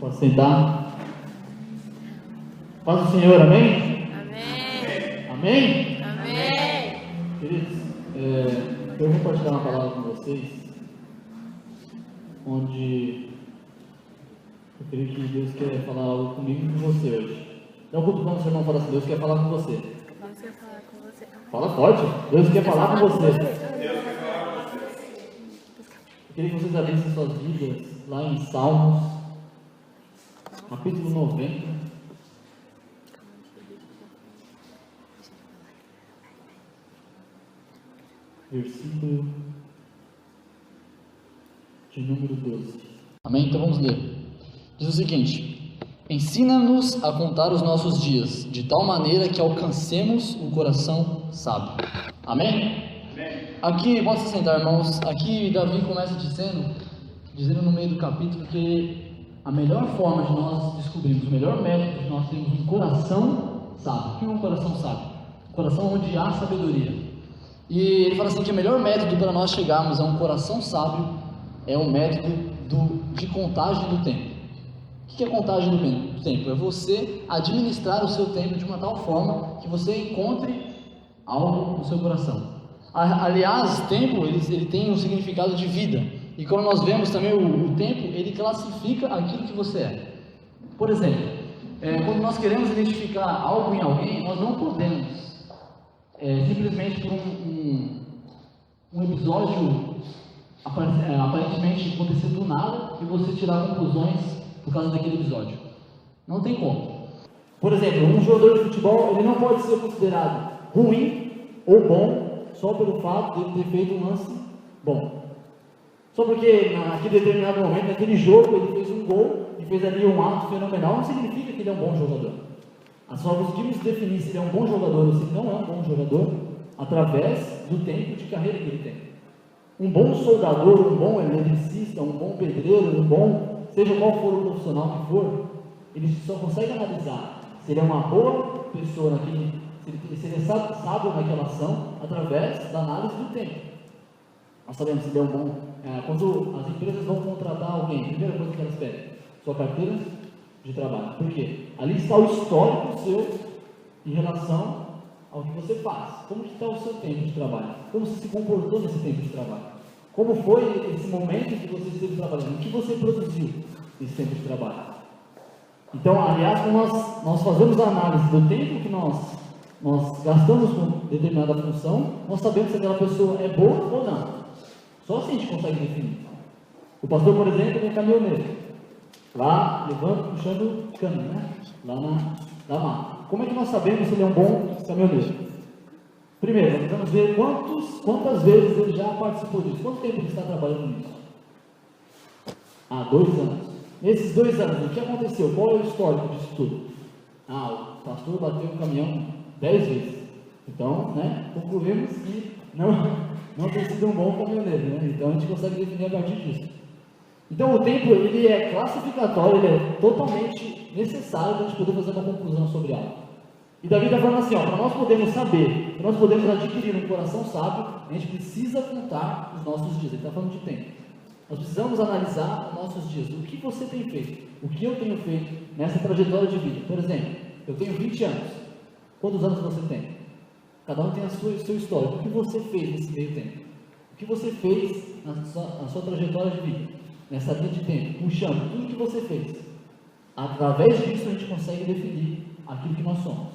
Pode sentar. Paz do Senhor, amém? Amém. Amém? Amém. Queridos, eu vou compartilhar uma palavra com vocês, onde eu creio que Deus quer falar algo comigo e com você hoje. Não culto quando o seu irmão fala assim, Deus quer falar com você. Deus quer falar com você. Fala forte, Deus quer falar com você. Eu queria que vocês abrissem suas Bíblias lá em Salmos, capítulo 90. Versículo de número 12. Amém? Então vamos ler. Diz o seguinte: ensina-nos a contar os nossos dias, de tal maneira que alcancemos o coração sábio. Amém? Aqui, pode se sentar, irmãos. Aqui Davi começa dizendo no meio do capítulo que a melhor forma de nós descobrirmos, o melhor método de nós termos um coração sábio. O que é um coração sábio? Um coração onde há sabedoria. E ele fala assim que o melhor método para nós chegarmos a um coração sábio é o método de contagem do tempo. O que é contagem do tempo? É você administrar o seu tempo de uma tal forma que você encontre algo no seu coração. Aliás, tempo ele tem um significado de vida. E quando nós vemos também o tempo, ele classifica aquilo que você é. Por exemplo, quando nós queremos identificar algo em alguém, nós não podemos simplesmente por um episódio aparentemente acontecer do nada e você tirar conclusões por causa daquele episódio. Não tem como. Por exemplo, um jogador de futebol ele não pode ser considerado ruim ou bom só pelo fato de ele ter feito um lance bom. Só porque naquele determinado momento, naquele jogo, ele fez um gol e fez ali um ato fenomenal, não significa que ele é um bom jogador. Nós conseguimos definir se ele é um bom jogador ou se ele não é um bom jogador através do tempo de carreira que ele tem. Um bom soldador, um bom eletricista, um bom pedreiro, seja qual for o profissional que for, ele só consegue analisar se ele é uma boa pessoa se ele é sábio naquela ação através da análise do tempo. Nós sabemos se ele é um bom. Quando as empresas vão contratar alguém, a primeira coisa que elas pedem, sua carteira de trabalho. Por quê? Ali está o histórico seu em relação ao que você faz. Como que está o seu tempo de trabalho? Como você se comportou nesse tempo de trabalho? Como foi esse momento que você esteve trabalhando? O que você produziu nesse tempo de trabalho? Então, aliás, quando nós fazemos a análise do tempo que nós gastamos com determinada função, nós sabemos se aquela pessoa é boa ou não. Só assim a gente consegue definir. O pastor, por exemplo, ele é caminhoneiro. Lá, levando, puxando cano, né? Lá na mata. Como é que nós sabemos se ele é um bom caminhoneiro? Primeiro, nós vamos ver quantas vezes ele já participou disso. Quanto tempo ele está trabalhando nisso? 2 anos. Nesses 2 anos, o que aconteceu? Qual é o histórico disso tudo? O pastor bateu o caminhão 10 vezes. Então, concluímos que não tem sido um bom caminhoneiro, né? Então a gente consegue definir a partir disso. Então o tempo ele é classificatório, ele é totalmente necessário para a gente poder fazer uma conclusão sobre algo. E Davi está falando assim, para nós podermos saber, para nós podermos adquirir um coração sábio, a gente precisa contar os nossos dias. Ele está falando de tempo. Nós precisamos analisar os nossos dias. O que você tem feito? O que eu tenho feito nessa trajetória de vida? Por exemplo, eu tenho 20 anos. Quantos anos você tem? Cada um tem o seu histórico. O que você fez nesse meio tempo? O que você fez na sua trajetória de vida? Nessa linha de tempo, puxando tudo que você fez. Através disso a gente consegue definir aquilo que nós somos.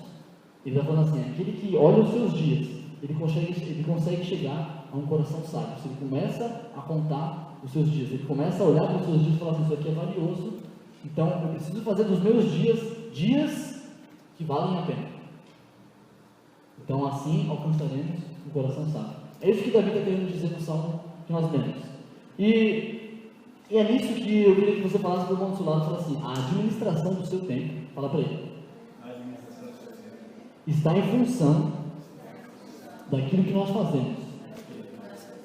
Ele está falando assim, aquele que olha os seus dias, ele consegue chegar a um coração sábio. Se ele começa a contar os seus dias, ele começa a olhar para os seus dias e falar assim, isso aqui é valioso, então eu preciso fazer dos meus dias que valem a pena. Então assim alcançaremos um coração sábio. É isso que Davi está querendo dizer no salmo que nós lemos. E é nisso que eu queria que você falasse para o irmão do seu lado, fala assim, a administração do seu tempo, fala para ele, está em função daquilo que nós fazemos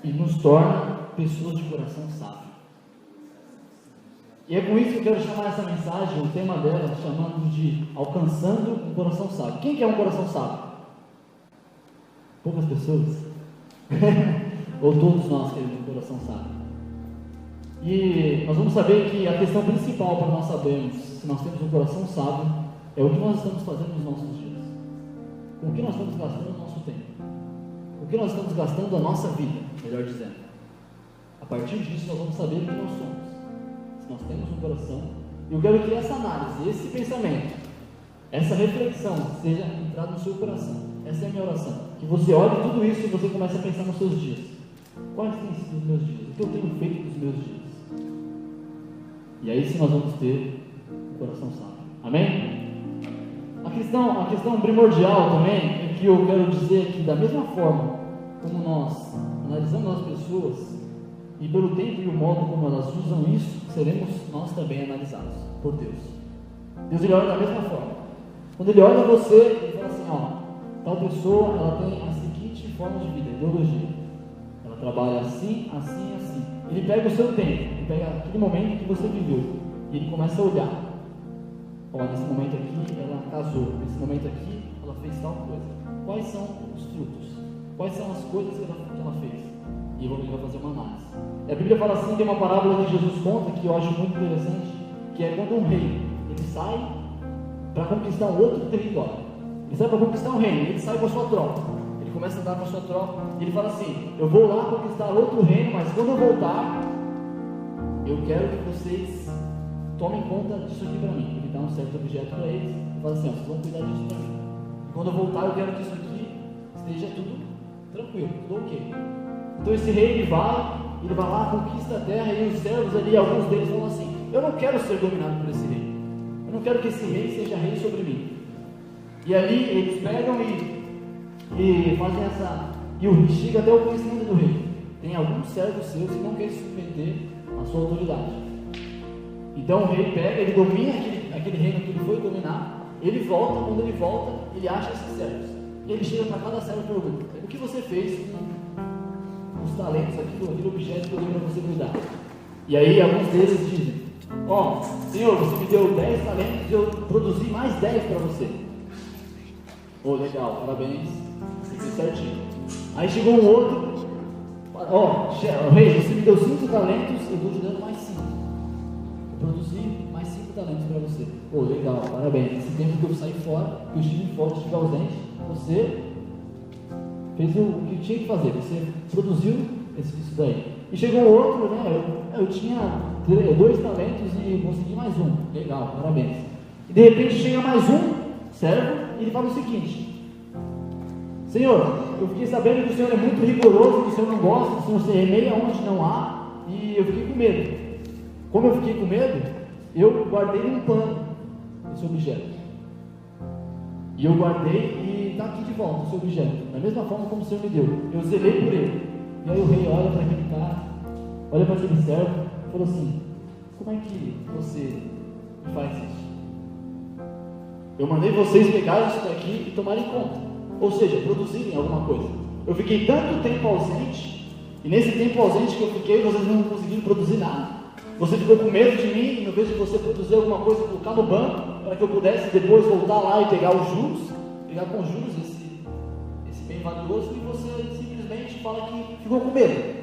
e nos torna pessoas de coração sábio. E é com isso que eu quero chamar essa mensagem, o tema dela, chamando de alcançando um coração sábio. Quem quer um coração sábio? Poucas pessoas? Ou todos nós queremos um coração sábio? E nós vamos saber que a questão principal para nós sabermos se nós temos um coração sábio é o que nós estamos fazendo nos nossos dias. Com o que nós estamos gastando o nosso tempo? Com o que nós estamos gastando a nossa vida, melhor dizendo. A partir disso nós vamos saber quem nós somos, se nós temos um coração. E eu quero que essa análise, esse pensamento, essa reflexão seja entrada no seu coração. Essa é a minha oração. Que você olhe tudo isso e você comece a pensar nos seus dias. Quais têm sido os meus dias? O que eu tenho feito nos meus dias? E aí sim nós vamos ter um coração sábio. Amém? A questão primordial também é que eu quero dizer que da mesma forma como nós analisamos as pessoas e pelo tempo e o modo como elas usam isso, seremos nós também analisados por Deus. Deus ele olha da mesma forma. Quando ele olha você, ele fala assim, ó, tal pessoa, ela tem a seguinte forma de vida, ideologia. Ela trabalha assim, assim, assim. Ele pega o seu tempo, ele pega aquele momento que você viveu e ele começa a olhar. Ó, nesse momento aqui ela casou, nesse momento aqui ela fez tal coisa. Quais são os frutos? Quais são as coisas que ela fez? E ele vai fazer uma análise. E a Bíblia fala assim, tem uma parábola que Jesus conta, que eu acho muito interessante, que é quando um rei, ele sai para conquistar um outro território. Ele sai para conquistar um reino, ele sai com a sua tropa. Ele começa a andar com a sua tropa, e ele fala assim, eu vou lá conquistar outro reino, mas quando eu voltar, eu quero que vocês tomem conta disso aqui para mim. Ele dá um certo objeto para eles, e fala assim, ó, vocês vão cuidar disso para mim. E quando eu voltar, eu quero que isso aqui esteja tudo tranquilo, tudo ok. Então esse rei, ele vai lá, conquista a terra, e os servos ali, alguns deles falam assim, eu não quero ser dominado por esse rei. Eu não quero que esse rei seja rei sobre mim. E ali eles pegam e fazem essa, e chega até o conhecimento do rei. Tem alguns servos seus que não querem submeter a sua autoridade. Então o rei pega, ele domina aquele reino que ele foi dominar, ele volta, quando ele volta, ele acha esses servos. E ele chega para cada servo e pergunta, o que você fez com os talentos, aquele objeto que eu dei para você cuidar? E aí alguns deles dizem, ó, Senhor, você me deu 10 talentos e eu produzi mais 10 para você. Oh, legal, parabéns, você fez certinho. Aí chegou um outro, ó, rei, você me deu 5 talentos, eu estou te dando mais 5. Eu produzi mais 5 talentos para você. Oh, legal, parabéns. Esse tempo que eu saí fora, que eu estive fora, estive ausente, você fez o que tinha que fazer, você produziu isso daí. E chegou outro, né? Eu tinha 2 talentos e consegui mais 1. Legal, parabéns. E de repente chega mais um servo e ele fala o seguinte: Senhor, eu fiquei sabendo que o Senhor é muito rigoroso, que o Senhor não gosta, que o Senhor se remeia onde não há, e eu fiquei com medo. Como eu fiquei com medo, eu guardei num pano esse objeto. E eu guardei e está aqui de volta esse objeto, da mesma forma como o Senhor me deu. Eu zelei por ele. E aí o rei olha para aquele cara, olha para aquele servo e falou assim: como é que você faz isso? Eu mandei vocês pegarem isso daqui e tomarem conta, ou seja, produzirem alguma coisa. Eu fiquei tanto tempo ausente, e nesse tempo ausente que eu fiquei, vocês não conseguiram produzir nada. Você ficou com medo de mim, e em vez de você produzir alguma coisa, colocar no banco, para que eu pudesse depois voltar lá e pegar os juros, pegar com juros esse bem valioso, e você simplesmente fala que ficou com medo.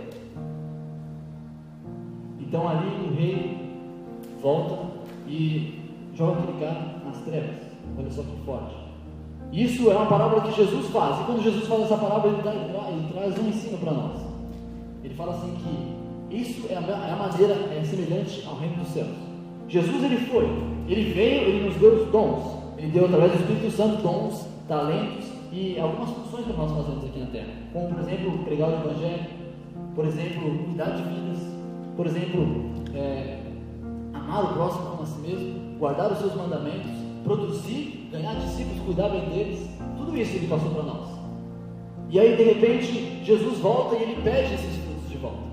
Então ali o rei volta e joga aquele cara nas trevas. Olha só que forte. Isso é uma parábola que Jesus faz. E quando Jesus faz essa parábola, ele traz um ensino para nós. Ele fala assim que isso é a maneira semelhante ao reino dos céus. Jesus ele veio, ele nos deu os dons. Ele deu através do Espírito Santo dons, talentos e algumas funções que nós fazemos aqui na terra. Como por exemplo, pregar o Evangelho, por exemplo, cuidar de vidas, por exemplo, amar o próximo como a si mesmo, guardar os seus mandamentos, produzir, ganhar discípulos, cuidar bem deles. Tudo isso ele passou para nós. E aí de repente Jesus volta e ele pede esses frutos de volta.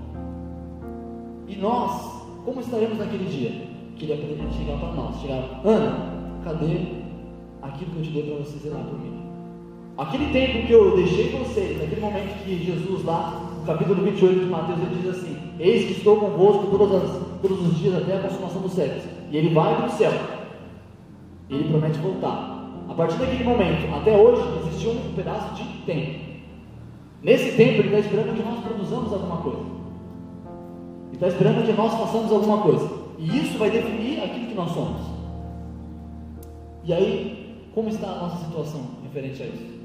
E nós, como estaremos naquele dia? Que ele ia chegar para nós, chegar: Ana, cadê aquilo que eu te dei para você zelar por mim? Aquele tempo que eu deixei vocês, naquele momento que Jesus lá, no capítulo 28 de Mateus, ele diz assim: eis que estou convosco todos os dias até a consumação dos séculos. E ele vai para o céu. Ele promete voltar. A partir daquele momento, até hoje, existe um pedaço de tempo. Nesse tempo, ele está esperando que nós produzamos alguma coisa. E está esperando que nós façamos alguma coisa. E isso vai definir aquilo que nós somos. E aí, como está a nossa situação referente a isso?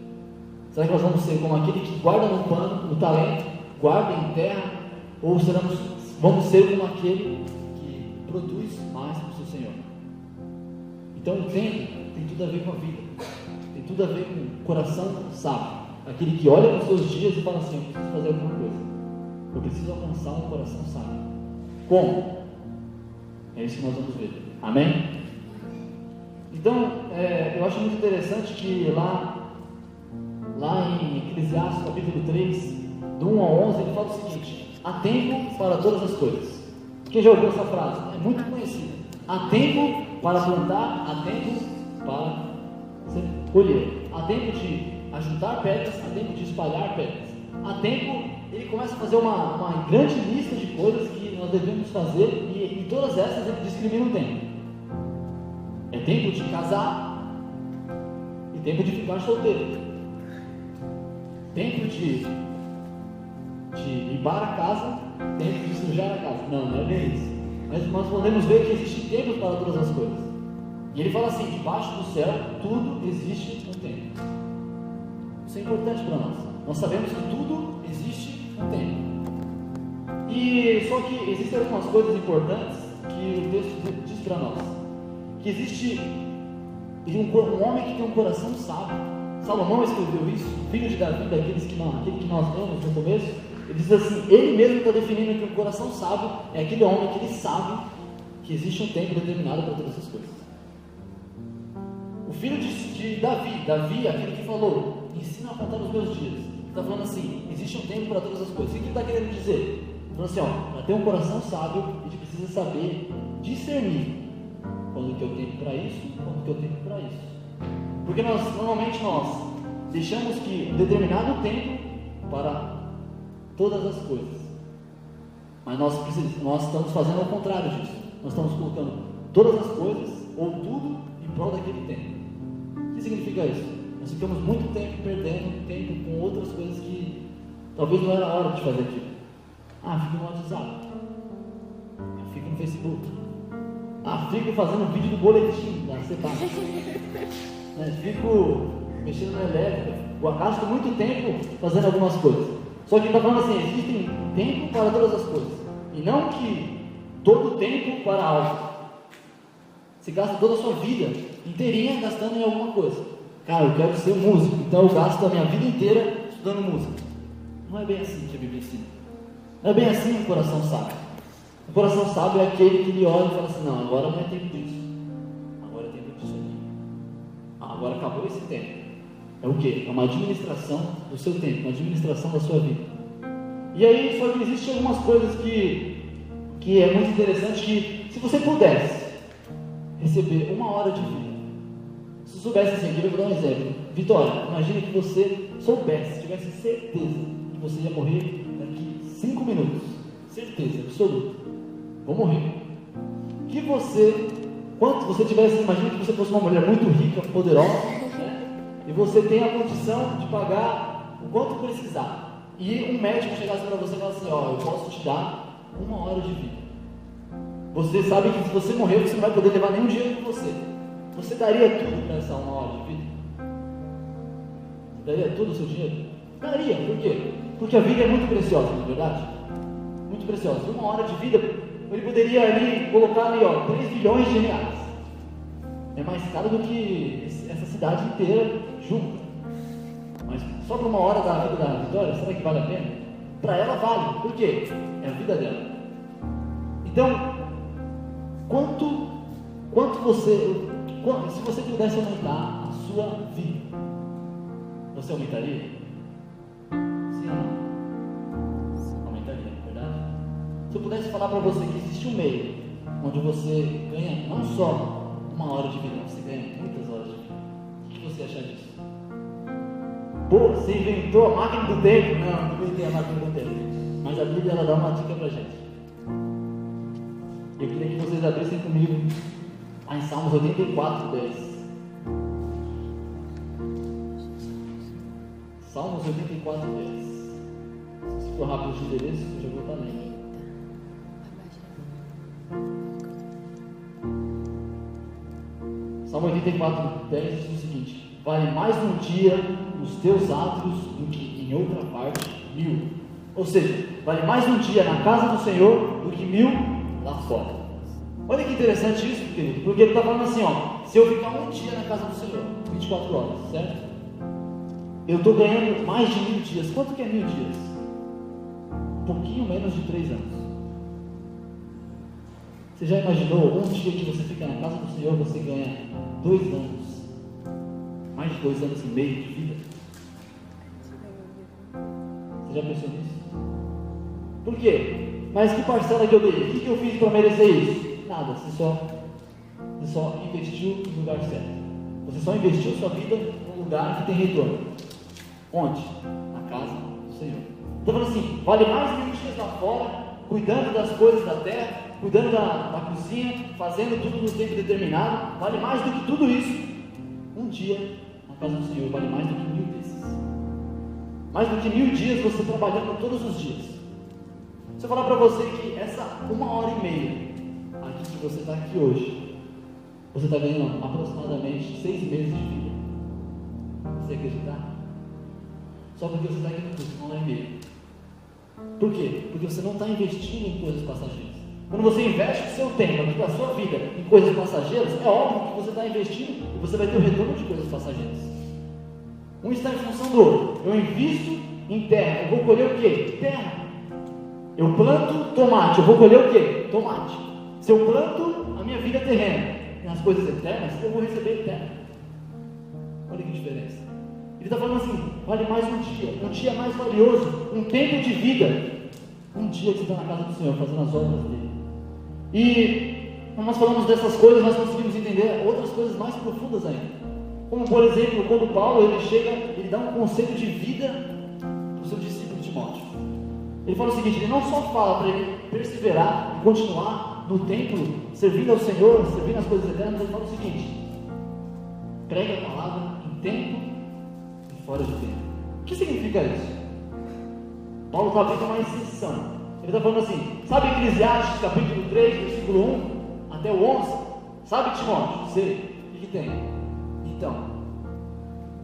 Será que nós vamos ser como aquele que guarda no pano o talento, guarda em terra? Ou vamos ser como aquele que produz mais para o seu Senhor? Então o tempo tem tudo a ver com a vida. Tem tudo a ver com o coração sábio. Aquele que olha para os seus dias e fala assim: eu preciso fazer alguma coisa. Eu preciso alcançar um coração sábio. Como? É isso que nós vamos ver. Amém? Então, eu acho muito interessante que lá em Eclesiastes capítulo 3, do 1 ao 11, ele fala o seguinte: há tempo para todas as coisas. Quem já ouviu essa frase? É muito conhecida. Há tempo para plantar, há tempo para colher. Há tempo de ajuntar pedras, há tempo de espalhar pedras. Há tempo, ele começa a fazer uma grande lista de coisas que nós devemos fazer, e em todas essas ele discrimina o tempo. É tempo de casar e tempo de ficar solteiro. Tempo de limpar a casa, tempo de sujar a casa. Não é bem isso. Mas nós podemos ver que existe tempo para todas as coisas. E ele fala assim: debaixo do céu tudo existe um tempo. Isso é importante para nós. Nós sabemos que tudo existe um tempo. E só que existem algumas coisas importantes que o texto diz para nós. Que existe um homem que tem um coração sábio. Salomão escreveu isso, filho de Davi, aquele que nós lemos no começo. Ele diz assim: ele mesmo está definindo que um coração sábio é aquele homem que ele sabe que existe um tempo determinado para todas essas coisas. O filho de Davi, aquele que falou: ensina a contar os meus dias. Ele está falando assim: existe um tempo para todas as coisas. O que ele está querendo dizer? Ele falou assim: para ter um coração sábio, a gente precisa saber discernir quando que eu tenho para isso, quando que eu tenho para isso. Porque normalmente nós deixamos que um determinado tempo para todas as coisas. Mas nós estamos fazendo ao contrário disso. Nós estamos colocando todas as coisas, ou tudo, em prol daquele tempo. O que significa isso? Nós ficamos muito tempo perdendo tempo com outras coisas que talvez não era a hora de fazer aquilo. Fico no WhatsApp. Fico no Facebook. Fico fazendo vídeo do boletim da CEPAC. Fico mexendo na elétrica. Gasto muito tempo fazendo algumas coisas. Só que ele está falando assim: existe tempo para todas as coisas. E não que todo tempo para algo. Você gasta toda a sua vida inteirinha gastando em alguma coisa. Cara, eu quero ser músico, então eu gasto a minha vida inteira estudando música. Não é bem assim que a Bíblia ensina. Não é bem assim o coração sábio. O coração sábio é aquele que ele olha e fala assim: não, agora não é tempo disso. Agora é tempo disso aqui. Agora acabou esse tempo. É o quê? É uma administração do seu tempo, uma administração da sua vida. E aí, só que existem algumas coisas que é muito interessante, que se você pudesse receber 1 hora de vida, se soubesse assim, aqui eu vou dar um exemplo. Vitória, imagine que você soubesse, tivesse certeza que você ia morrer daqui 5 minutos. Certeza, absoluta. Vou morrer. Quanto você tivesse, imagine que você fosse uma mulher muito rica, poderosa, né? E você tem a condição de pagar o quanto precisar. E um médico chegasse para você e falasse assim: eu posso te dar 1 hora de vida. Você sabe que se você morrer, você não vai poder levar nenhum dinheiro com você. Você daria tudo para essa 1 hora de vida? Você daria tudo o seu dinheiro? Daria, por quê? Porque a vida é muito preciosa, não é verdade? Muito preciosa. 1 hora de vida, ele poderia ali colocar ali, 3 bilhões de reais. É mais caro do que essa cidade inteira junta. Mas só por 1 hora da vida da Vitória, será que vale a pena? Para ela vale. Por quê? É a vida dela. Então, se você pudesse aumentar a sua vida, você aumentaria? Sim ou não? Aumentaria, não é verdade? Se eu pudesse falar para você que existe um meio onde você ganha não só 1 hora de vida, você ganha muitas horas de vida, o que você acha disso? Pô, você inventou a máquina do tempo? Não inventei a máquina do tempo. Mas a Bíblia ela dá uma dica pra gente. Eu queria que vocês abrissem comigo em Salmos 84, 10. Salmos 84, 10. Se for rápido de endereço, eu já vou estar lendo. Salmo 84, 10 diz o seguinte: vale mais um dia nos teus átrios do que em outra parte 1000. Ou seja, vale mais um dia na casa do Senhor do que 1000 lá fora. Olha que interessante isso, querido, porque ele está falando assim, ó, se eu ficar um dia na casa do Senhor, 24 horas, certo? Eu estou ganhando mais de 1000 dias. Quanto que é 1000 dias? Um pouquinho menos de 3 anos. Você já imaginou um dia que você fica na casa do Senhor, você ganha 2 anos, mais de 2 anos e meio de vida? Você já pensou nisso? Por quê? Mas que parcela que eu dei? O que eu fiz para merecer isso? Nada, você só investiu no lugar certo. Você só investiu sua vida num lugar que tem retorno. Onde? Na casa do Senhor. Estou falando assim, vale mais 1000 dias lá fora, cuidando das coisas da terra, cuidando da cozinha, fazendo tudo no tempo determinado, vale mais do que tudo isso. Um dia na casa do Senhor vale mais do que 1000 desses. Mais do que 1000 dias você trabalhando todos os dias. Se eu falar para você que essa 1h30 aqui que você está aqui hoje, você está ganhando aproximadamente 6 meses de vida. Você acreditar? Só porque você está aqui no curso, 1h30. Por quê? Porque você não está investindo em coisas passageiras. Quando você investe o seu tempo, a sua vida em coisas passageiras, é óbvio que você está investindo e você vai ter o retorno de coisas passageiras. Um está em função do outro. Eu invisto em terra, eu vou colher o quê? Terra. Eu planto tomate, eu vou colher o quê? Tomate. Se eu planto a minha vida terrena nas coisas eternas, eu vou receber eterno. Olha que diferença. Ele está falando assim, vale mais um dia mais valioso, um tempo de vida, um dia que você está na casa do Senhor, fazendo as obras dele. E quando nós falamos dessas coisas, nós conseguimos entender outras coisas mais profundas ainda. Como, por exemplo, quando Paulo ele chega, ele dá um conselho de vida para o seu discípulo Timóteo. Ele fala o seguinte, ele não só fala para ele perseverar e continuar no templo, servindo ao Senhor, servindo as coisas eternas, ele fala o seguinte: pregue a palavra em tempo e fora de tempo. O que significa isso? Paulo está abrindo uma exceção. Ele está falando assim, sabe Eclesiastes capítulo 3, versículo 1 até o 11? Sabe, Timóteo? Sei. O que tem? Então,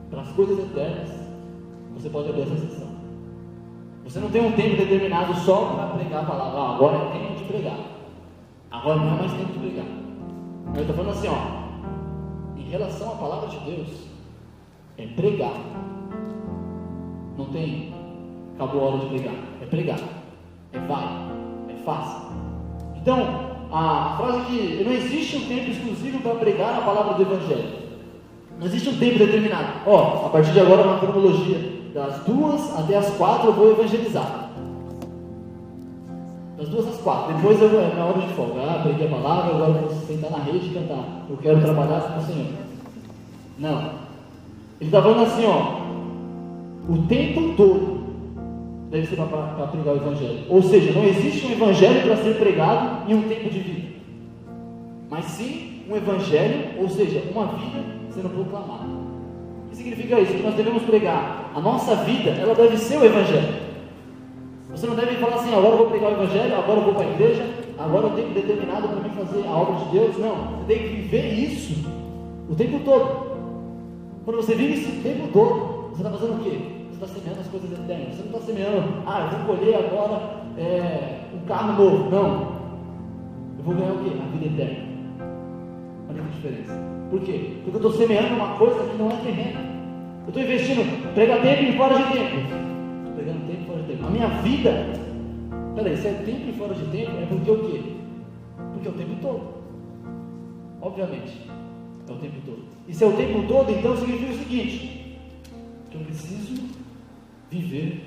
para as coisas eternas, você pode abrir essa exceção. Você não tem um tempo determinado só para pregar a palavra. Agora é tempo de pregar. Agora não é mais tempo de pregar. Ele está falando assim, ó, em relação à palavra de Deus, é pregar. Não tem, acabou a hora de pregar. É pregar. É vai. É faça. Então, a frase que não existe um tempo exclusivo para pregar a palavra do Evangelho. Não existe um tempo determinado. Ó, a partir de agora, uma cronologia. Das 2 até as 4 eu vou evangelizar. Das 2 às 4. Depois é minha hora de folga. Preguei a palavra, agora eu vou sentar na rede e cantar. Eu quero trabalhar com o Senhor. Não. Ele está falando assim, ó. O tempo todo deve ser para pregar o Evangelho. Ou seja, não existe um Evangelho para ser pregado em um tempo de vida. Mas sim um Evangelho, ou seja, uma vida sendo proclamada. O que significa isso? Que nós devemos pregar. A nossa vida, ela deve ser o Evangelho. Você não deve falar assim, agora eu vou pregar o Evangelho, agora eu vou para a igreja, agora eu tenho determinado para mim fazer a obra de Deus. Não, você tem que viver isso o tempo todo. Quando você vive esse tempo todo, você está fazendo o quê? Você está semeando as coisas eternas. Você não está semeando, eu vou colher agora um carro novo. Não. Eu vou ganhar o quê? A vida eterna. Olha que diferença. Por quê? Porque eu estou semeando uma coisa que não é terrena. Eu estou investindo, pregar tempo e fora de tempo. Estou pregando tempo e fora de tempo. A minha vida, peraí, se é tempo e fora de tempo, é porque o quê? Porque é o tempo todo. Obviamente, é o tempo todo. E se é o tempo todo, então significa o seguinte: que eu preciso viver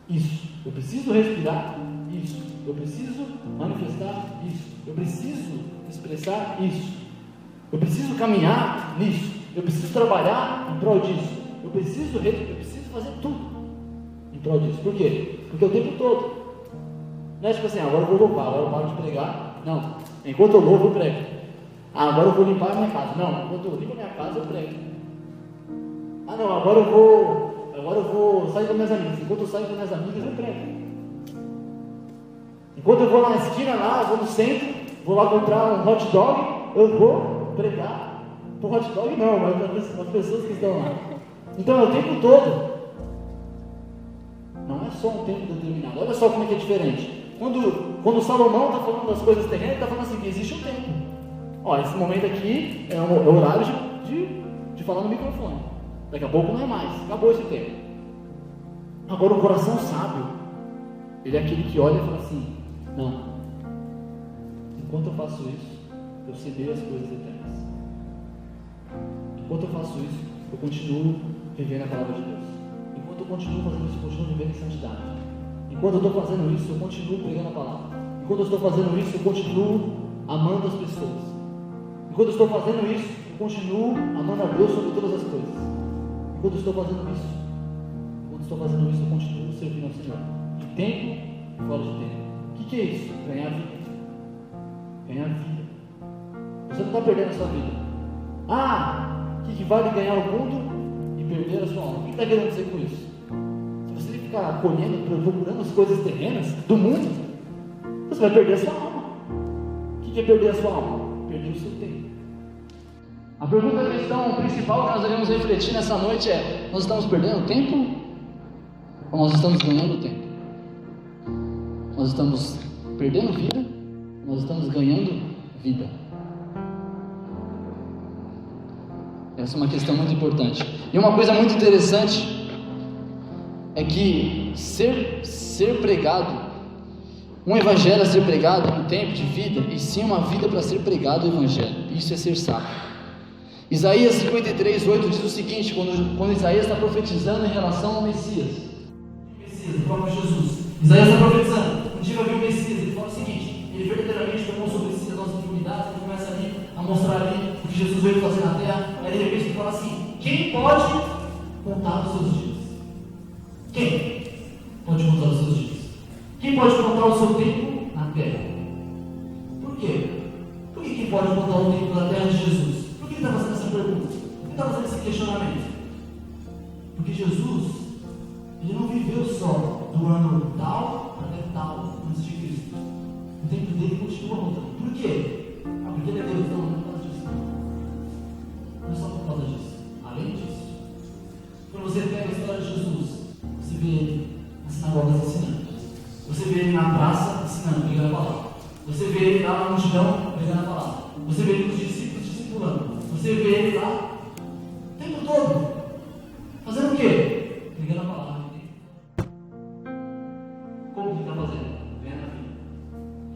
isso. Eu preciso respirar isso. Eu preciso manifestar isso. Eu preciso expressar isso. Eu preciso caminhar nisso. Eu preciso trabalhar em prol disso. Eu preciso fazer tudo em prol disso. Por quê? Porque é o tempo todo. Não é tipo assim, agora eu vou louvar, agora eu paro de pregar. Não. Enquanto eu louvo, eu prego. Agora eu vou limpar a minha casa. Não. Enquanto eu limpo a minha casa, eu prego. Não, agora eu vou sair com minhas amigas. Enquanto eu saio com minhas amigas, eu prego. Enquanto eu vou na esquina lá, eu vou no centro, vou lá comprar um hot dog, eu vou pregar O hot dog não, mas as pessoas que estão lá. Então é o tempo todo. Não é só um tempo determinado. Olha só como é que é diferente. Quando Salomão está falando das coisas terrenas, ele está falando assim, que existe um tempo. Ó, esse momento aqui é o horário de falar no microfone. Daqui a pouco não é mais. Acabou esse tempo. Agora o coração sábio, ele é aquele que olha e fala assim, não. Enquanto eu faço isso, eu semeio as coisas eternas. Enquanto eu faço isso, eu continuo vivendo a palavra de Deus. Enquanto eu continuo fazendo isso, eu continuo vivendo em santidade. Enquanto eu estou fazendo isso, eu continuo pregando a palavra. Enquanto eu estou fazendo isso, eu continuo amando as pessoas. Enquanto eu estou fazendo isso, eu continuo amando a Deus sobre todas as coisas. Enquanto eu estou fazendo isso, eu continuo servindo ao Senhor. De tempo e fora de tempo. O que é isso? Ganhar vida. Ganhar vida. Você não está perdendo a sua vida. O que vale ganhar o mundo e perder a sua alma? O que está querendo dizer com isso? Se você ficar colhendo, procurando as coisas terrenas do mundo, você vai perder a sua alma. O que é perder a sua alma? Perder o seu tempo. A pergunta da questão principal que nós devemos refletir nessa noite é: nós estamos perdendo tempo? Ou nós estamos ganhando tempo? Nós estamos perdendo vida? Ou nós estamos ganhando vida? Essa é uma questão muito importante. E uma coisa muito interessante é que ser pregado, um evangelho a ser pregado é um tempo de vida, e sim uma vida para ser pregado o evangelho. Isso é ser sábio. Isaías 53:8 diz o seguinte, quando Isaías está profetizando em relação ao Messias, o próprio Jesus, Isaías está profetizando, um dia vai vir o Messias, ele fala o seguinte, ele verdadeiramente tomou sobre si as nossas enfermidades, ele começa ali a mostrar ali o que Jesus veio fazer na terra, aí de repente ele fala assim, quem pode contar os seus dias? Quem pode contar os seus dias? Quem pode contar o seu tempo na terra? Por quê? Por que quem pode contar o tempo na terra de Jesus? Por que ele está fazendo essa pergunta? Por que ele está fazendo esse questionamento? Porque Jesus, ele não viveu só do ano tal até tal antes de Cristo. O tempo dele continua rodando. Por quê? Porque ele é Deus, não é por causa disso. Não é só por causa disso. Além disso, quando você pega a história de Jesus, você vê ele nas sinagogas ensinando. Você vê ele na praça ensinando, pregando a palavra. Você vê ele lá na multidão pregando a palavra. Você vê ele com os discípulos discipulando. Você vê ele lá o tempo todo. Fazendo o quê? Pregando a palavra. Como que está fazendo? Vendo a vida.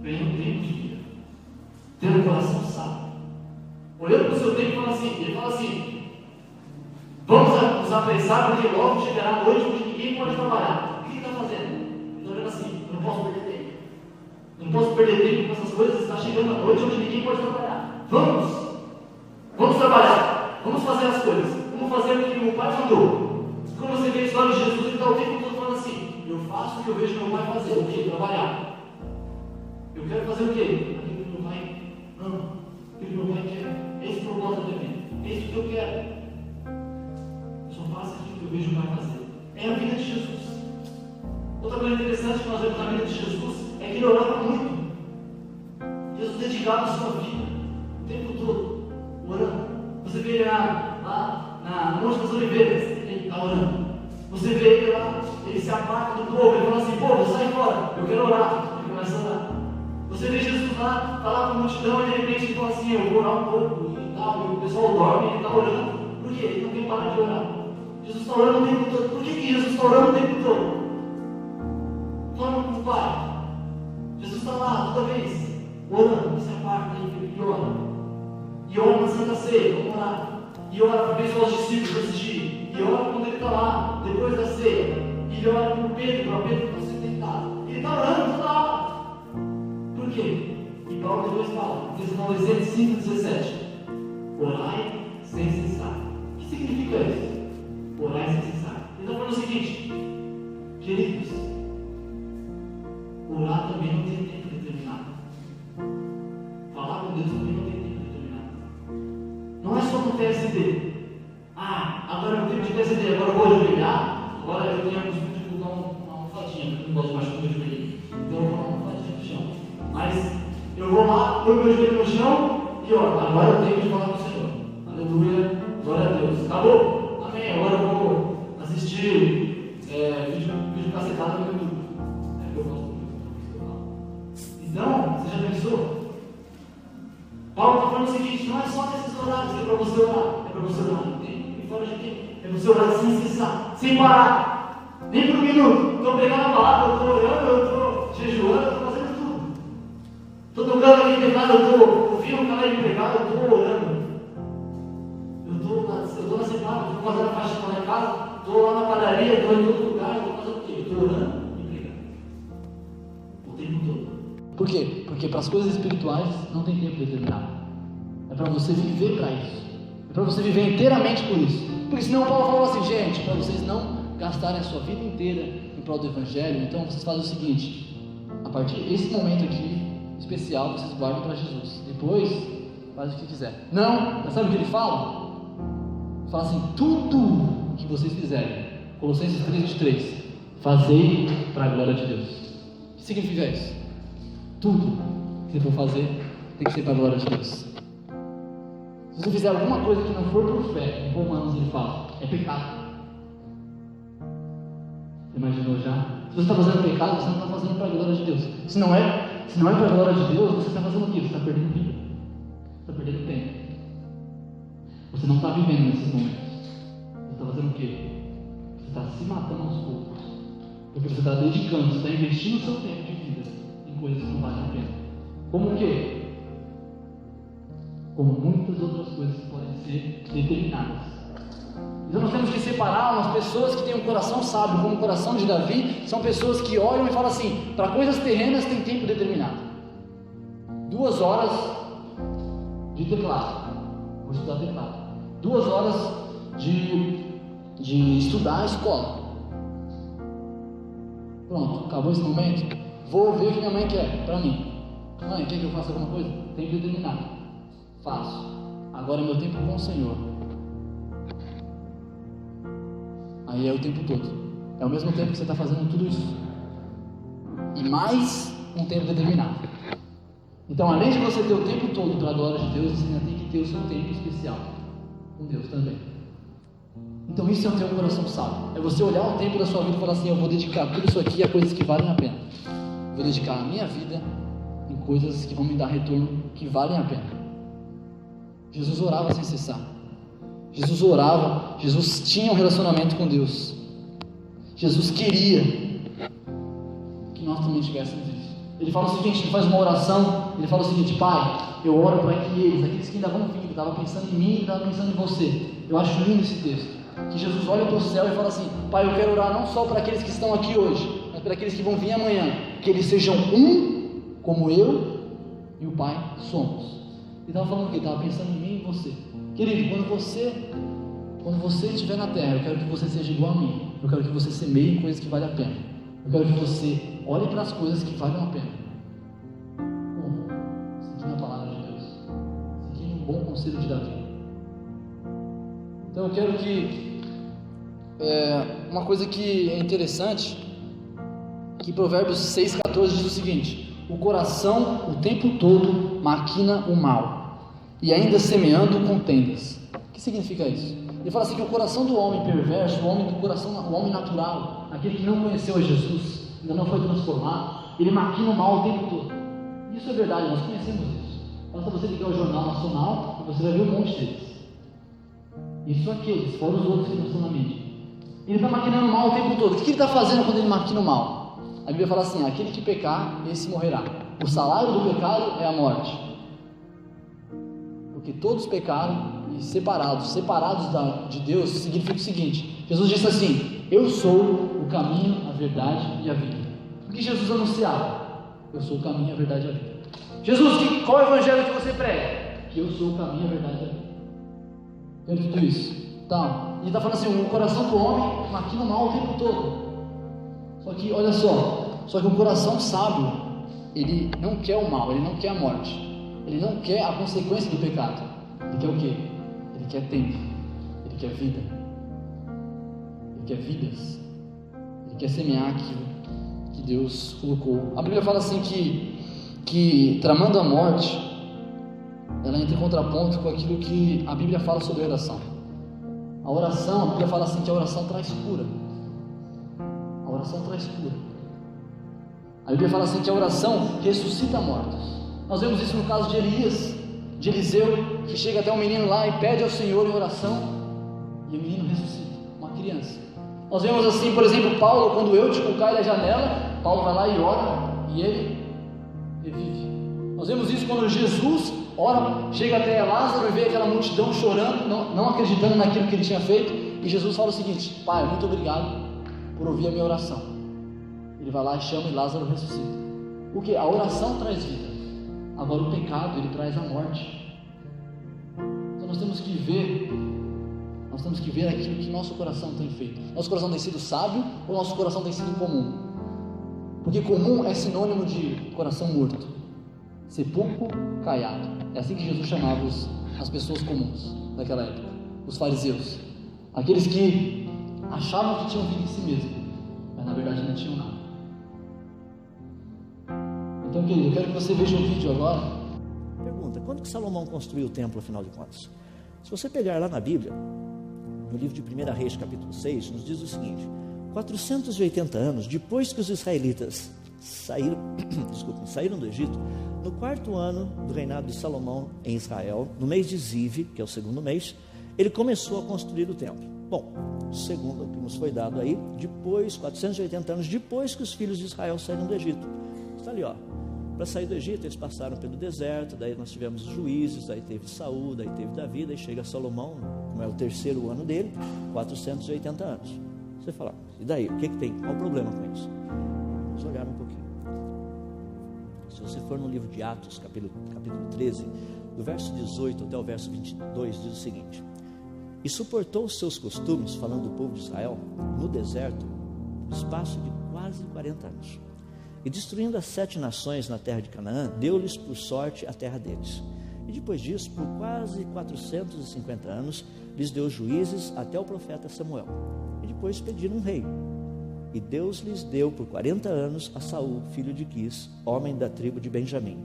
Vendo o tempo de vida. Tendo o coração sábio. Olhando para o seu tempo e falando assim, ele fala assim, vamos nos apressar porque logo chegará a noite onde ninguém pode trabalhar. O que ele está fazendo? Ele está olhando assim, eu não posso perder tempo. Eu não posso perder tempo com essas coisas, está chegando a noite onde ninguém pode trabalhar. Vamos trabalhar, vamos fazer as coisas, vamos fazer o que meu pai mandou. Quando você vê a história de Jesus, ele está o tempo todo falando assim, eu faço o que eu vejo meu pai fazer, o que? Trabalhar. Eu quero fazer o quê? Aquilo que meu pai ama, aquilo que meu pai quer. Esse é o propósito da minha vida, é isso que eu quero. Eu só faço aquilo que eu vejo meu pai fazer. É a vida de Jesus. Outra coisa interessante que nós vemos na vida de Jesus é que ele orava muito. Jesus dedicava a sua vida o tempo todo orando. Você vê ele lá na Monte das Oliveiras, ele está orando. Você vê ele lá, ele se aparta do povo, ele fala assim, povo, sai fora, eu quero orar. Ele começa a orar. Você vê Jesus lá, falar com a multidão, e de repente ele fala assim, eu vou orar um pouco, e tal, e o pessoal dorme, e ele está orando. Por quê? Ele não tem parar de orar. Jesus está orando o tempo todo. Por que Jesus está orando o tempo todo? Falando com o Pai. Jesus está lá toda vez, orando, se aparta e ora. E ora na Santa Ceia, vamos orar. E ora para abençoar os discípulos antes de ir. E ora quando ele está lá, depois da ceia. E ele ora para Pedro não ser tentado. Ele está orando toda hora. Por quê? E Paulo depois fala, Tessalonicenses 5:17. Orai sem cessar. O que significa isso? Orai sem cessar. Ele está falando o seguinte, queridos, orar também não tem tempo determinado. Falar com Deus também não tem tempo determinado. Não é só no TSD. Agora eu tenho de TSD, agora eu vou ajoelhar. Agora eu tenho a costume de colocar uma almofadinha, porque eu não gosto mais de comer joelho. Então eu vou colocar uma almofadinha no chão. Mas eu vou lá, põe meu joelho no chão e ó, agora eu tenho de falar com o Senhor. Aleluia, glória a Deus. Acabou? Amém. Agora eu vou assistir vídeo cacetado no YouTube. É que eu gosto muito. Então, você já pensou? Paulo está falando o seguinte: não é só nesses horários que é para você orar. É para você orar no tempo e fora de tempo. É para você orar sem cessar, sem parar. Nem por um minuto. Estou pegando a palavra, eu estou orando, eu estou jejuando, eu estou fazendo tudo. Estou tocando aqui em casa, eu estou ouvindo um canal de pregado, eu estou orando. Eu estou na semana, estou fazendo a faixa lá em casa, estou lá na padaria, estou em todo lugar, eu estou fazendo o quê? Eu estou orando e pregando. O tempo todo. Por quê? Porque para as coisas espirituais não tem tempo determinado. É para você viver para isso. É para você viver inteiramente por isso. Porque senão Paulo falou assim: gente, para vocês não gastarem a sua vida inteira em prol do Evangelho, então vocês fazem o seguinte: a partir desse momento aqui especial, vocês guardam para Jesus. Depois, faz o que quiser. Não, mas sabe o que ele fala? Ele fala assim: tudo que vocês fizerem, Colossenses 3:23, fazei para a glória de Deus. O que significa isso? Tudo que você for fazer tem que ser para a glória de Deus. Se você fizer alguma coisa que não for por fé, em Romanos ele fala, é pecado. Você imaginou já? Se você está fazendo pecado, você não está fazendo para a glória de Deus. Se não é para a glória de Deus, você está fazendo o quê? Você está perdendo vida. Você está perdendo tempo. Você não está vivendo nesses momentos. Você está fazendo o quê? Você está se matando aos poucos. Porque você está dedicando, você está investindo o seu tempo de vida em coisas que não valem a pena. Como o quê? Como muitas outras coisas que podem ser determinadas. Então nós temos que separar umas pessoas que têm um coração sábio, como o coração de Davi. São pessoas que olham e falam assim: para coisas terrenas tem tempo determinado. 2 horas de teclado, vou estudar teclado. 2 horas de estudar a escola. Pronto, acabou esse momento. Vou ver o que minha mãe quer para mim. Mãe, quer que eu faça alguma coisa? Tempo determinado. Faço. Agora é meu tempo com o Senhor. Aí é o tempo todo. É o mesmo tempo que você está fazendo tudo isso. E mais um tempo determinado. Então, além de você ter o tempo todo para a glória de Deus, você ainda tem que ter o seu tempo especial com Deus também. Então, isso é ter um coração sábio. É você olhar o tempo da sua vida e falar assim: eu vou dedicar tudo isso aqui a coisas que valem a pena. Vou dedicar a minha vida em coisas que vão me dar retorno que valem a pena. Jesus orava sem cessar. Jesus orava, Jesus tinha um relacionamento com Deus. Jesus queria que nós também tivéssemos isso. Ele fala o seguinte, ele faz uma oração, ele fala o seguinte: Pai, eu oro para que eles, aqueles que ainda vão vir, estava pensando em mim, estava pensando em você. Eu acho lindo esse texto, que Jesus olha para o céu e fala assim: Pai, eu quero orar não só para aqueles que estão aqui hoje, mas para aqueles que vão vir amanhã, que eles sejam um, como eu e o Pai somos. Ele estava falando o quê? Ele estava pensando em mim e em você. Querido, quando você estiver na terra, eu quero que você seja igual a mim. Eu quero que você semeie em coisas que valem a pena. Eu quero que você olhe para as coisas que valem a pena. Como? Seguindo a palavra de Deus, seguindo um bom conselho de Davi. Então eu quero que uma coisa que é interessante, que Provérbios 6,14 diz o seguinte: o coração o tempo todo maquina o mal, e ainda semeando contendas. O que significa isso? Ele fala assim que o coração do homem perverso, o homem natural, aquele que não conheceu a Jesus, ainda não foi transformado, ele maquina o mal o tempo todo. Isso é verdade, nós conhecemos isso. Basta você ligar o Jornal Nacional e você vai ver um monte deles. Isso aqueles, fora os outros que não estão na mídia. Ele está maquinando o mal o tempo todo. O que ele está fazendo quando ele maquina o mal? A Bíblia fala assim: aquele que pecar, esse morrerá. O salário do pecado é a morte. Porque todos pecaram e separados de Deus, significa o seguinte: Jesus disse assim: eu sou o caminho, a verdade e a vida. O que Jesus anunciava? Eu sou o caminho, a verdade e a vida. Jesus, qual é o evangelho que você prega? Que eu sou o caminho, a verdade e a vida. Entende tudo isso? Tá. E ele está falando assim: o coração do homem maquina o mal o tempo todo. Só que, olha só, o coração sábio, ele não quer o mal, ele não quer a morte. Ele não quer a consequência do pecado. Ele quer o quê? Ele quer tempo. Ele quer vida. Ele quer vidas. Ele quer semear aquilo que Deus colocou. A Bíblia fala assim que tramando a morte, ela entra em contraponto com aquilo que a Bíblia fala sobre oração. A oração, a Bíblia fala assim que a oração traz cura. A oração traz cura. A Bíblia fala assim que a oração ressuscita mortos. Nós vemos isso no caso de Elias, de Eliseu, que chega até um menino lá e pede ao Senhor em oração, e o menino ressuscita, uma criança. Nós vemos assim, por exemplo, Paulo, quando Eutico cai da janela, Paulo vai lá e ora, e ele revive. Nós vemos isso quando Jesus ora, chega até Lázaro e vê aquela multidão chorando, não acreditando naquilo que ele tinha feito, e Jesus fala o seguinte: Pai, muito obrigado por ouvir a minha oração. Ele vai lá e chama, e Lázaro ressuscita. Porque a oração traz vida. Agora o pecado, ele traz a morte. Então nós temos que ver aquilo que nosso coração tem feito. Nosso coração tem sido sábio ou nosso coração tem sido comum? Porque comum é sinônimo de coração morto, sepulcro caiado. É assim que Jesus chamava as pessoas comuns daquela época, os fariseus, aqueles que achavam que tinham vida em si mesmos, mas na verdade não tinham nada. Então, querido, eu quero que você veja o vídeo agora. Pergunta: quando que Salomão construiu o templo, afinal de contas? Se você pegar lá na Bíblia, no livro de 1 Reis, capítulo 6, nos diz o seguinte: 480 anos depois que os israelitas saíram do Egito, no 4º ano do reinado de Salomão em Israel, no mês de Ziv, que é o 2º mês, ele começou a construir o templo. Bom, segundo o que nos foi dado aí, depois, 480 anos depois que os filhos de Israel saíram do Egito. Está ali, ó. Para sair do Egito, eles passaram pelo deserto, daí nós tivemos os juízes, daí teve Saul, daí teve Davi, daí chega Salomão, como é o 3º ano dele, 480 anos. Você fala: e daí? O que tem? Qual o problema com isso? Vamos olhar um pouquinho. Se você for no livro de Atos, capítulo 13, do verso 18 até o verso 22, diz o seguinte: e suportou os seus costumes, falando do povo de Israel, no deserto, no espaço de quase 40 anos. E destruindo as 7 nações na terra de Canaã, deu-lhes por sorte a terra deles. E depois disso, por quase 450 anos, lhes deu juízes até o profeta Samuel. E depois pediram um rei. E Deus lhes deu por 40 anos a Saul, filho de Quis, homem da tribo de Benjamim.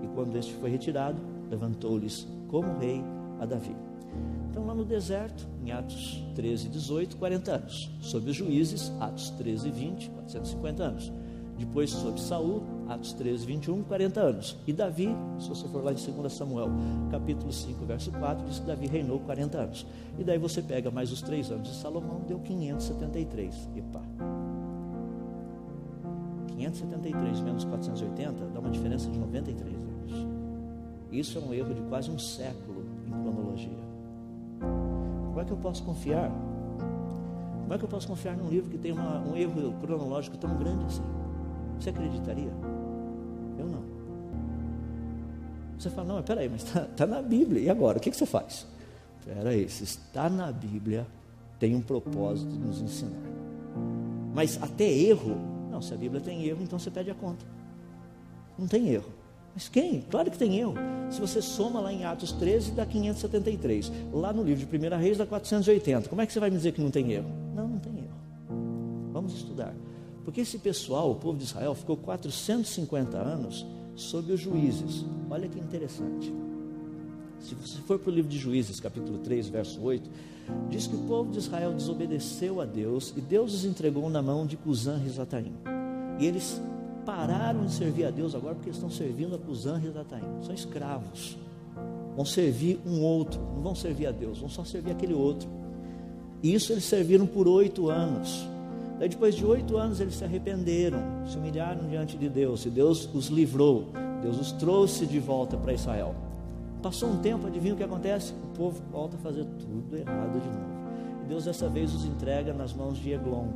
E quando este foi retirado, levantou-lhes como rei a Davi. Então lá no deserto, em Atos 13, 18, 40 anos. Sob os juízes, Atos 13, 20, 450 anos. Depois sobre Saul, Atos 13, 21, 40 anos. E Davi, se você for lá em 2 Samuel, capítulo 5, verso 4, diz que Davi reinou 40 anos. E daí você pega mais os 3 anos de Salomão, deu 573. Epa! 573 menos 480 dá uma diferença de 93 anos. Isso é um erro de quase um século em cronologia. Como é que eu posso confiar? Como é que eu posso confiar num livro que tem um erro cronológico tão grande assim? Você acreditaria? Eu não. Você fala: não, mas peraí, mas está na Bíblia, e agora? O que você faz? Peraí, se está na Bíblia, tem um propósito de nos ensinar. Mas até erro, não, se a Bíblia tem erro, então você pede a conta. Não tem erro. Mas quem? Claro que tem erro. Se você soma lá em Atos 13, dá 573. Lá no livro de 1 Reis, dá 480. Como é que você vai me dizer que não tem erro? Não tem erro. Vamos estudar. Porque esse pessoal, o povo de Israel, ficou 450 anos sob os juízes. Olha que interessante. Se você for para o livro de Juízes, capítulo 3, verso 8, diz que o povo de Israel desobedeceu a Deus e Deus os entregou na mão de Cusã-Risataim. E eles pararam de servir a Deus agora porque eles estão servindo a Cusã-Risataim. São escravos. Vão servir um outro, não vão servir a Deus, vão só servir aquele outro. E isso eles serviram por 8 anos. Daí depois de 8 anos eles se arrependeram, se humilharam diante de Deus, e Deus os livrou, Deus os trouxe de volta para Israel. Passou um tempo, adivinha o que acontece? O povo volta a fazer tudo errado de novo. E Deus dessa vez os entrega nas mãos de Eglon,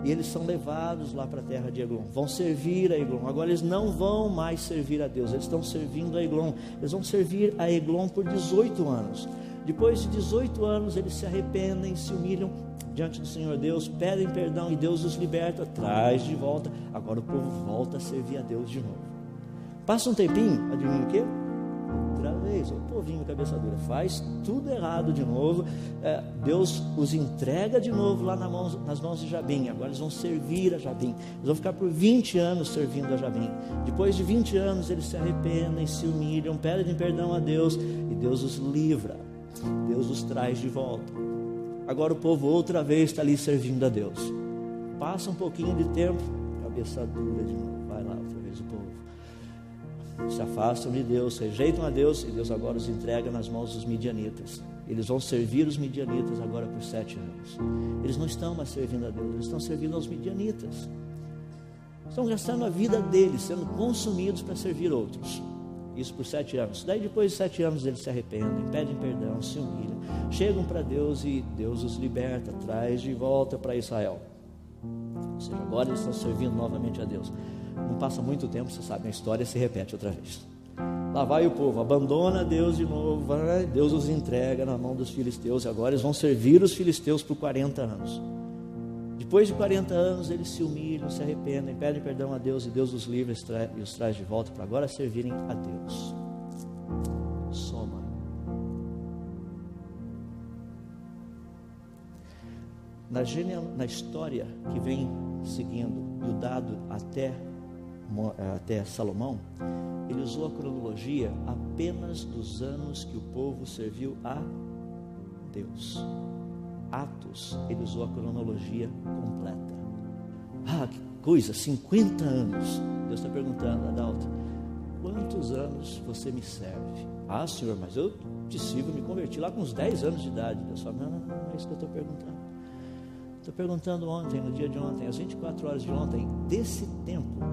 e eles são levados lá para a terra de Eglon, vão servir a Eglon. Agora eles não vão mais servir a Deus, eles estão servindo a Eglon. Eles vão servir a Eglon por 18 anos. Depois de 18 anos eles se arrependem, se humilham diante do Senhor Deus, pedem perdão e Deus os liberta, traz de volta. Agora o povo volta a servir a Deus de novo. Passa um tempinho, adivinha o quê? outra vez. O povinho cabeça dura faz tudo errado de novo. Deus os entrega de novo lá nas mãos de Jabim. Agora eles vão servir a Jabim. Eles vão ficar por 20 anos servindo a Jabim. Depois de 20 anos eles se arrependem, se humilham, pedem perdão a Deus e Deus os livra. Deus os traz de volta. Agora o povo outra vez está ali servindo a Deus. Passa um pouquinho de tempo, cabeça dura de novo. Vai lá outra vez o povo. Se afastam de Deus, rejeitam a Deus e Deus agora os entrega nas mãos dos midianitas. Eles vão servir os midianitas agora por 7 anos. Eles não estão mais servindo a Deus, eles estão servindo aos midianitas. Estão gastando a vida deles, sendo consumidos para servir outros. Isso por 7 anos. Daí depois de 7 anos eles se arrependem, pedem perdão, se humilham, chegam para Deus e Deus os liberta, traz de volta para Israel. Ou seja, agora eles estão servindo novamente a Deus. Não passa muito tempo, você sabe, a história se repete outra vez. Lá vai o povo, abandona Deus de novo, Deus os entrega na mão dos filisteus e agora eles vão servir os filisteus por 40 anos. Depois de 40 anos eles se humilham, se arrependem, pedem perdão a Deus e Deus os livra e os traz de volta para agora servirem a Deus. Soma. Na história que vem seguindo e o dado até Salomão, ele usou a cronologia apenas dos anos que o povo serviu a Deus. Atos, ele usou a cronologia completa. Que coisa, 50 anos. Deus está perguntando, Adalto, quantos anos você me serve? Senhor, mas eu te sirvo, me converti lá com uns 10 anos de idade. Deus fala, não é isso que eu estou perguntando. Estou perguntando ontem, no dia de ontem, às 24 horas de ontem, desse tempo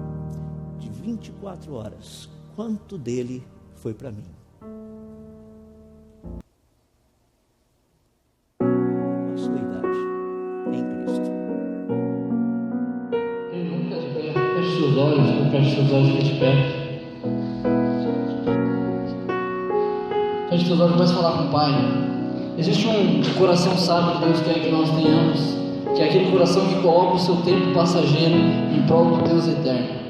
de 24 horas, quanto dele foi para mim? A sua idade em Cristo. Vamos ficar de pé. Feche seus olhos, ou feche seus olhos e fique de pé. Feche seus olhos e comece a falar com o Pai. Existe um coração sábio que Deus quer que nós tenhamos, que é aquele coração que coloca o seu tempo passageiro em prol do Deus eterno.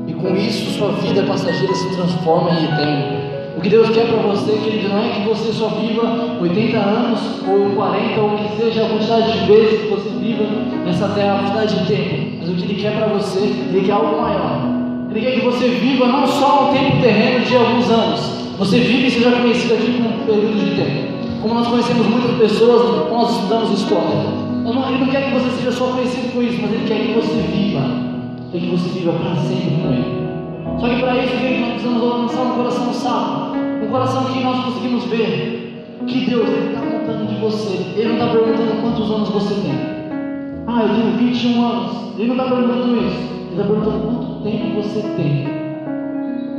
E com isso sua vida passageira se transforma em eterno. O que Deus quer para você, querido, não é que você só viva 80 anos ou 40, ou que seja a quantidade de vezes que você viva nessa terra, a quantidade de tempo. Mas o que Ele quer para você, Ele quer algo maior. Ele quer que você viva não só um tempo terreno de alguns anos. Você vive e seja conhecido aqui por um período de tempo. Como nós conhecemos muitas pessoas, nós estudamos história. Ele não quer que você seja só conhecido por isso, mas Ele quer que você viva. Quer que você viva para sempre com Ele. Só que para isso, nós precisamos alcançar um coração sábio, um coração que nós conseguimos ver que Deus está contando de você. Ele não está perguntando quantos anos você tem. Eu tenho 21 anos. Ele não está perguntando isso. Ele está perguntando quanto tempo você tem.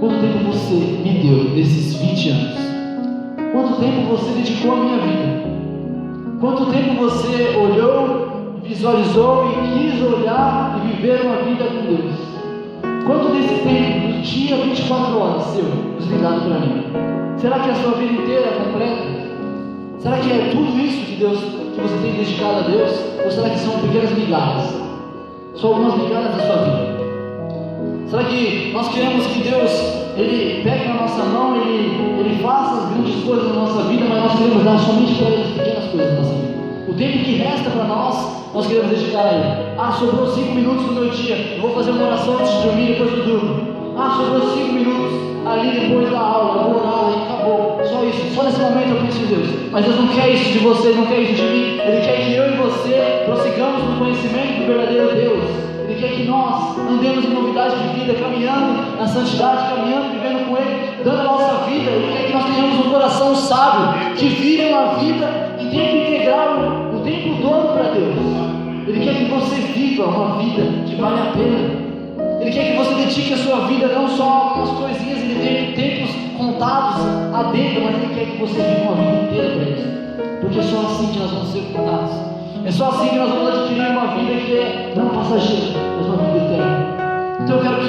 Quanto tempo você me deu desses 20 anos? Quanto tempo você dedicou à minha vida? Quanto tempo você olhou, visualizou e quis olhar e viver uma vida com Deus? Quanto desse tempo, do dia 24 horas seu, desligado para mim? Será que a sua vida inteira é completa? Será que é tudo isso que você tem dedicado a Deus? Ou será que são pequenas migalhas? Só algumas migalhas da sua vida? Será que nós queremos que Deus, Ele pegue na nossa mão, Ele faça as grandes coisas na nossa vida, mas nós queremos dar somente para Ele as pequenas coisas na nossa vida? O tempo que resta para nós queremos dedicar a Ele. Sobrou 5 minutos no meu dia, eu vou fazer uma oração antes de dormir, depois eu durmo. Sobrou 5 minutos ali depois da aula, eu vou orar e acabou. Só isso, só nesse momento eu penso em Deus. Mas Deus não quer isso de você, Ele não quer isso de mim. Ele quer que eu e você prossigamos no conhecimento do verdadeiro Deus. Ele quer que nós andemos em novidade de vida, caminhando na santidade, caminhando, vivendo com Ele, dando a nossa vida. Ele quer que nós tenhamos um coração sábio, que vive uma vida em tempo integral, o tempo todo para Deus. Ele quer que você viva uma vida que vale a pena. Ele quer que você dedique a sua vida não só a algumas coisinhas, Ele tem tempos contados adentro, mas Ele quer que você viva uma vida inteira para Ele. Porque é só assim que nós vamos ser contados. É só assim que nós vamos adquirir uma vida que é não passageira, mas uma vida eterna. Então eu quero que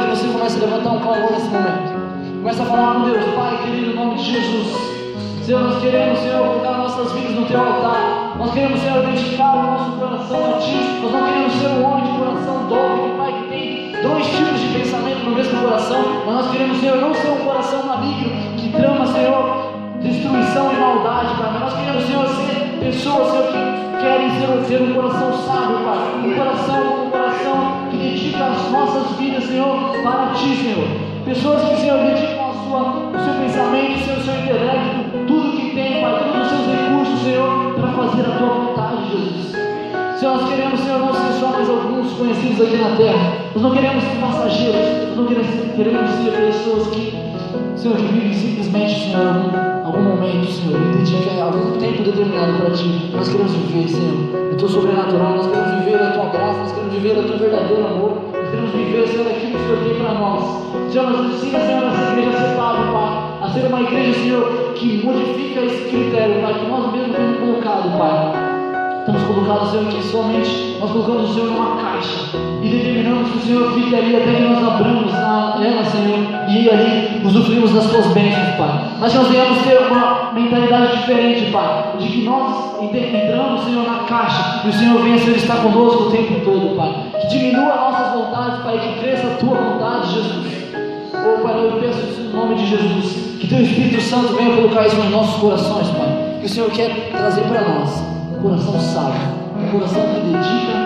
você comece a levantar um clamor nesse momento. Comece a falar com Deus: Pai querido, em nome de Jesus. Senhor, nós queremos, Senhor, colocar nossas vidas no Teu altar. Nós queremos, Senhor, dedicar o nosso coração a Ti. Nós não queremos ser um homem de coração dobre, Pai, que tem 2 tipos de pensamento no mesmo coração. Mas nós queremos, Senhor, não ser um coração maligno que ser um coração sábio, Pai, um coração que dedica as nossas vidas, Senhor, para Ti, Senhor. Pessoas que, Senhor, dedicam o seu pensamento, o seu intelecto, tudo que tem, Pai, todos os seus recursos, Senhor, para fazer a Tua vontade, Jesus. Senhor, nós queremos, Senhor, não ser só mais alguns conhecidos aqui na terra. Nós não queremos ser passageiros, nós não queremos ser pessoas que, Senhor, que vivem simplesmente, Senhor, algum momento, Senhor, e dedica algum tempo determinado para Ti. Nós queremos viver, Senhor, o Teu sobrenatural, nós queremos viver a Tua graça, nós queremos viver o Teu verdadeiro amor, nós queremos viver, Senhor, aquilo que o Senhor tem para nós. Senhor, nos ensina, Senhor, essa igreja a ser sábio, Pai, a ser uma igreja, Senhor, que modifica esse critério, Pai, que nós mesmos temos colocado, Pai. Estamos colocados, Senhor, que somente nós colocamos o Senhor numa caixa e determinamos que o Senhor fique ali até que nós abramos ela, Senhor, e ali usufruímos das Tuas bênçãos, Pai. Mas nós devemos ter uma mentalidade diferente, Pai, de que nós entramos, Senhor, na caixa e o Senhor venha, Senhor, estar conosco o tempo todo, Pai. Que diminua nossas vontades, Pai, que cresça a Tua vontade, Jesus. Oh, Pai, eu peço isso no nome de Jesus, que Teu Espírito Santo venha colocar isso nos nossos corações, Pai. Que o Senhor quer trazer para nós um coração sábio, um coração que dedica